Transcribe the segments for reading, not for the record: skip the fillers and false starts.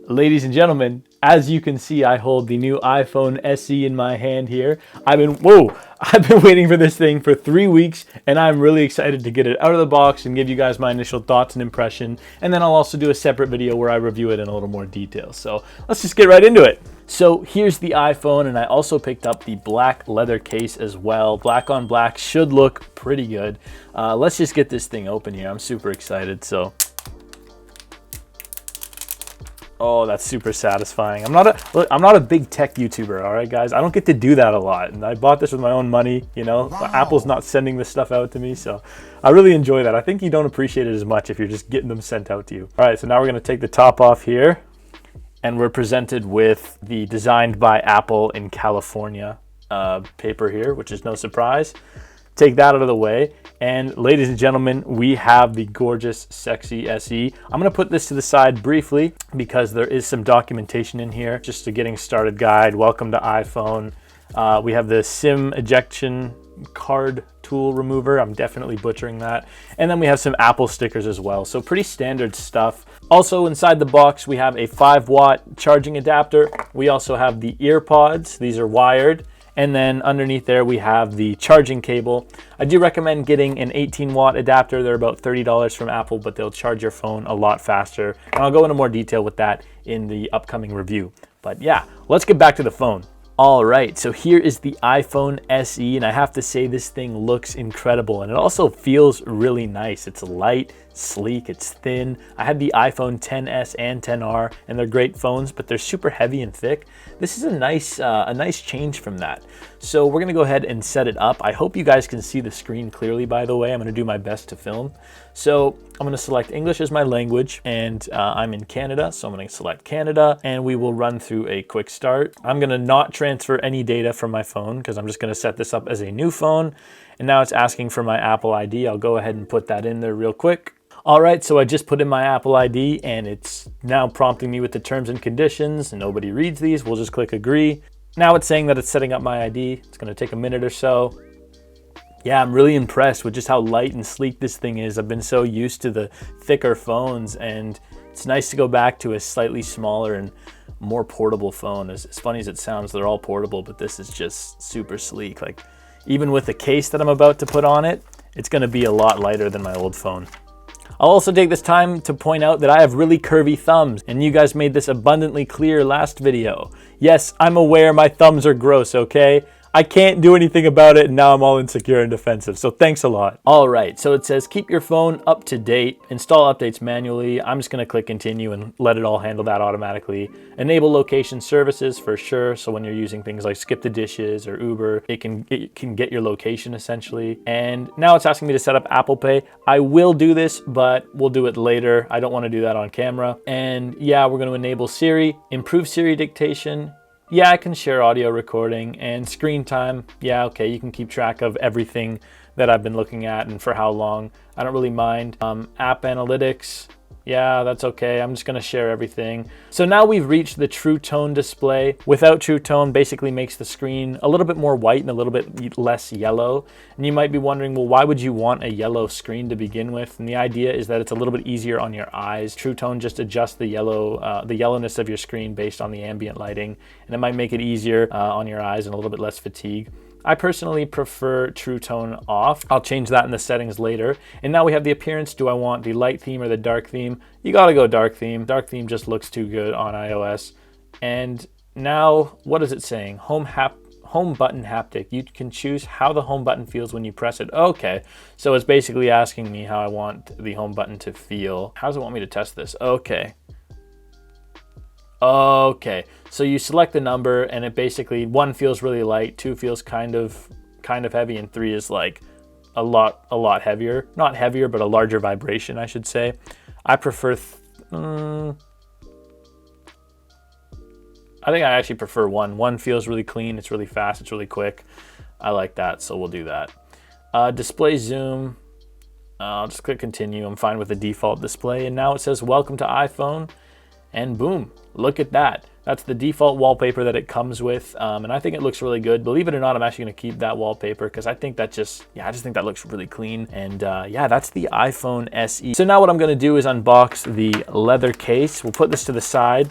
Ladies and gentlemen, as you can see, I hold the new iPhone SE in my hand here. I've been waiting for this thing for 3 weeks, and I'm really excited to get it out of the box and give you guys my initial thoughts and impression. And then I'll also do a separate video where I review it in a little more detail. So let's just get right into it. So here's the iPhone, and I also picked up the black leather case as well. Black on black should look pretty good. Let's just get this thing open here. I'm super excited. Oh, that's super satisfying. I'm not a big tech YouTuber, all right, guys. I don't get to do that a lot, and I bought this with my own money. You know, wow. Apple's not sending this stuff out to me, so I really enjoy that. I think you don't appreciate it as much if you're just getting them sent out to you. All right, so now we're gonna take the top off here, and we're presented with the Designed by Apple in California paper here, which is no surprise. Take that out of the way, and ladies and gentlemen, we have the gorgeous, sexy SE. I'm gonna put this to the side briefly because there is some documentation in here. Just a getting started guide, welcome to iPhone. We have the SIM ejection card tool remover. I'm definitely butchering that. And then we have some Apple stickers as well. So pretty standard stuff. Also inside the box, we have a 5-watt charging adapter. We also have the ear pods. These are wired. And then underneath there, we have the charging cable. I do recommend getting an 18-watt adapter. They're about $30 from Apple, but they'll charge your phone a lot faster. And I'll go into more detail with that in the upcoming review. But yeah, let's get back to the phone. All right, so here is the iPhone SE, and I have to say this thing looks incredible, and it also feels really nice. It's light, sleek, it's thin. I had the iPhone XS and XR, and they're great phones, but they're super heavy and thick. This is a nice change from that. So we're gonna go ahead and set it up. I hope you guys can see the screen clearly, by the way. I'm gonna do my best to film. So I'm gonna select English as my language, and I'm in Canada, so I'm gonna select Canada, and we will run through a quick start. I'm gonna not transfer any data from my phone because I'm just gonna set this up as a new phone, and now it's asking for my Apple ID. I'll go ahead and put that in there real quick. All right, so I just put in my Apple ID, and it's now prompting me with the terms and conditions, and nobody reads these. We'll just click agree. Now it's saying that it's setting up my ID. It's gonna take a minute or so. Yeah, I'm really impressed with just how light and sleek this thing is. I've been so used to the thicker phones, and it's nice to go back to a slightly smaller and more portable phone. As funny as it sounds, they're all portable, but this is just super sleek. Like, even with the case that I'm about to put on it, it's gonna be a lot lighter than my old phone. I'll also take this time to point out that I have really curvy thumbs, and you guys made this abundantly clear last video. Yes, I'm aware my thumbs are gross, okay? I can't do anything about it, and now I'm all insecure and defensive, so thanks a lot. All right, so it says keep your phone up to date, install updates manually. I'm just gonna click continue and let it all handle that automatically. Enable location services for sure, so when you're using things like Skip the Dishes or Uber, it can get your location essentially. And now it's asking me to set up Apple Pay. I will do this, but we'll do it later. I don't wanna do that on camera. And yeah, we're gonna enable Siri, improve Siri dictation. Yeah, I can share audio recording, and screen time. Yeah, okay, you can keep track of everything that I've been looking at and for how long. I don't really mind. App analytics. Yeah, that's okay. I'm just gonna share everything. So now we've reached the True Tone display. Without True Tone basically makes the screen a little bit more white and a little bit less yellow. And you might be wondering, well, why would you want a yellow screen to begin with? And the idea is that it's a little bit easier on your eyes. True Tone just adjusts the yellowness of your screen based on the ambient lighting, and it might make it easier on your eyes and a little bit less fatigue. I personally prefer True Tone off. I'll change that in the settings later. And now we have the appearance. Do I want the light theme or the dark theme? You gotta go dark theme. Dark theme just looks too good on iOS. And now, what is it saying? Home button haptic. You can choose how the home button feels when you press it. Okay, so it's basically asking me how I want the home button to feel. How does it want me to test this? Okay, so you select the number, and it basically, 1 feels really light, 2 feels kind of heavy, and 3 is like a lot heavier. Not heavier, but a larger vibration, I should say. I prefer, I think I actually prefer 1. 1 feels really clean, it's really fast, it's really quick. I like that, so we'll do that. Display zoom, I'll just click continue. I'm fine with the default display, and now it says welcome to iPhone. And boom, look at that. That's the default wallpaper that it comes with, and I think it looks really good. Believe it or not, I'm actually gonna keep that wallpaper because I think that just, yeah, I just think that looks really clean. And yeah, that's the iPhone SE. So now what I'm gonna do is unbox the leather case. We'll put this to the side,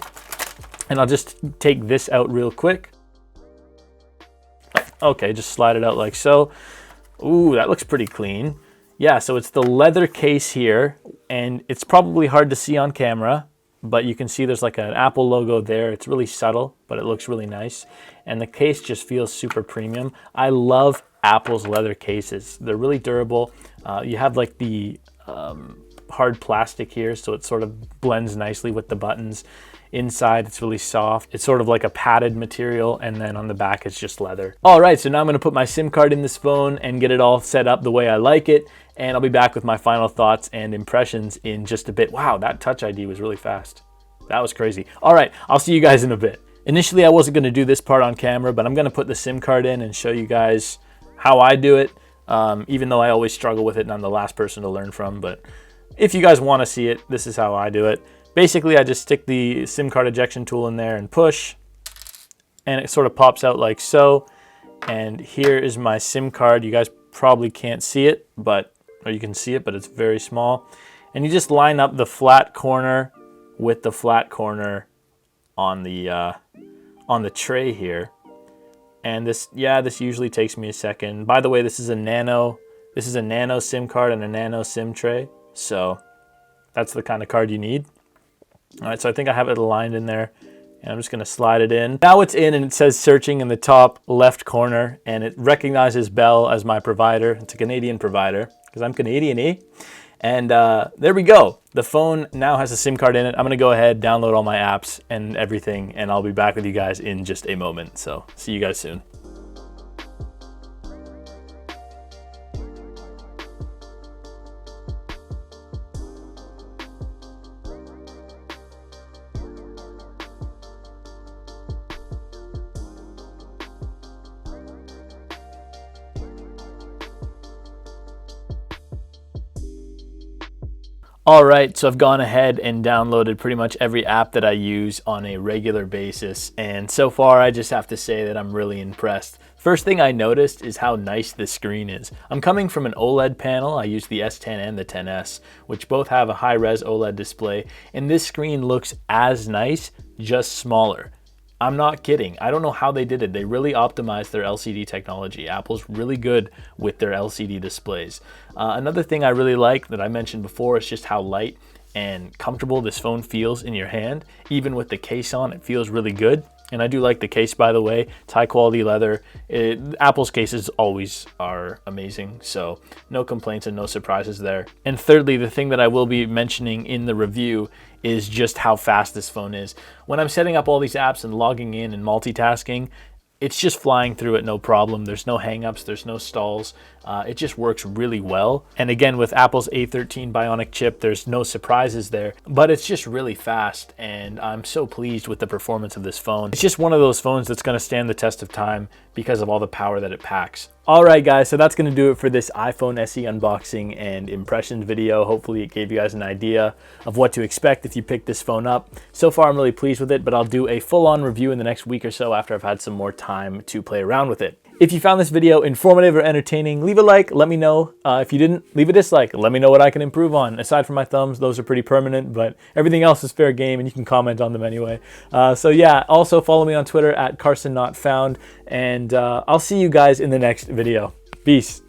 and I'll just take this out real quick. Okay, just slide it out like so. Ooh, that looks pretty clean. Yeah, so it's the leather case here, and it's probably hard to see on camera, but you can see there's like an Apple logo there. It's really subtle, but it looks really nice. And the case just feels super premium. I love Apple's leather cases. They're really durable. You have like the hard plastic here, so it sort of blends nicely with the buttons. Inside, it's really soft. It's sort of like a padded material, and then on the back, it's just leather. All right, so now I'm gonna put my SIM card in this phone and get it all set up the way I like it, and I'll be back with my final thoughts and impressions in just a bit. Wow, that Touch ID was really fast. That was crazy. All right, I'll see you guys in a bit. Initially, I wasn't gonna do this part on camera, but I'm gonna put the SIM card in and show you guys how I do it, even though I always struggle with it and I'm the last person to learn from, but if you guys wanna see it, this is how I do it. Basically, I just stick the SIM card ejection tool in there and push, and it sort of pops out like so. And here is my SIM card. You guys probably can't see it, or you can see it, but it's very small. And you just line up the flat corner with the flat corner on the tray here. And this usually takes me a second. By the way, this is a nano SIM card and a nano SIM tray. So that's the kind of card you need. All right, so I think I have it aligned in there, and I'm just gonna slide it in. Now it's in, and it says searching in the top left corner, and it recognizes Bell as my provider. It's a Canadian provider, because I'm Canadian, eh? And there we go. The phone now has a SIM card in it. I'm gonna go ahead, download all my apps and everything, and I'll be back with you guys in just a moment. So see you guys soon. All right, so I've gone ahead and downloaded pretty much every app that I use on a regular basis, and so far I just have to say that I'm really impressed. First thing I noticed is how nice this screen is. I'm coming from an OLED panel. I use the S10 and the XS, which both have a high-res OLED display, and this screen looks as nice, just smaller. I'm not kidding. I don't know how they did it. They really optimized their LCD technology. Apple's really good with their LCD displays. Another thing I really like that I mentioned before is just how light and comfortable this phone feels in your hand. Even with the case on, it feels really good. And I do like the case, by the way. It's high quality leather. Apple's cases always are amazing, so no complaints and no surprises there. And thirdly, the thing that I will be mentioning in the review is just how fast this phone is. When I'm setting up all these apps and logging in and multitasking, it's just flying through it no problem. There's no hangups, there's no stalls. It just works really well. And again, with Apple's A13 Bionic chip, there's no surprises there, but it's just really fast, and I'm so pleased with the performance of this phone. It's just one of those phones that's gonna stand the test of time because of all the power that it packs. All right, guys, so that's gonna do it for this iPhone SE unboxing and impressions video. Hopefully it gave you guys an idea of what to expect if you pick this phone up. So far, I'm really pleased with it, but I'll do a full-on review in the next week or so after I've had some more time to play around with it. If you found this video informative or entertaining, leave a like, let me know. If you didn't, leave a dislike. Let me know what I can improve on. Aside from my thumbs, those are pretty permanent, but everything else is fair game, and you can comment on them anyway. So yeah, also follow me on Twitter at CarsonNotFound, and I'll see you guys in the next video. Peace.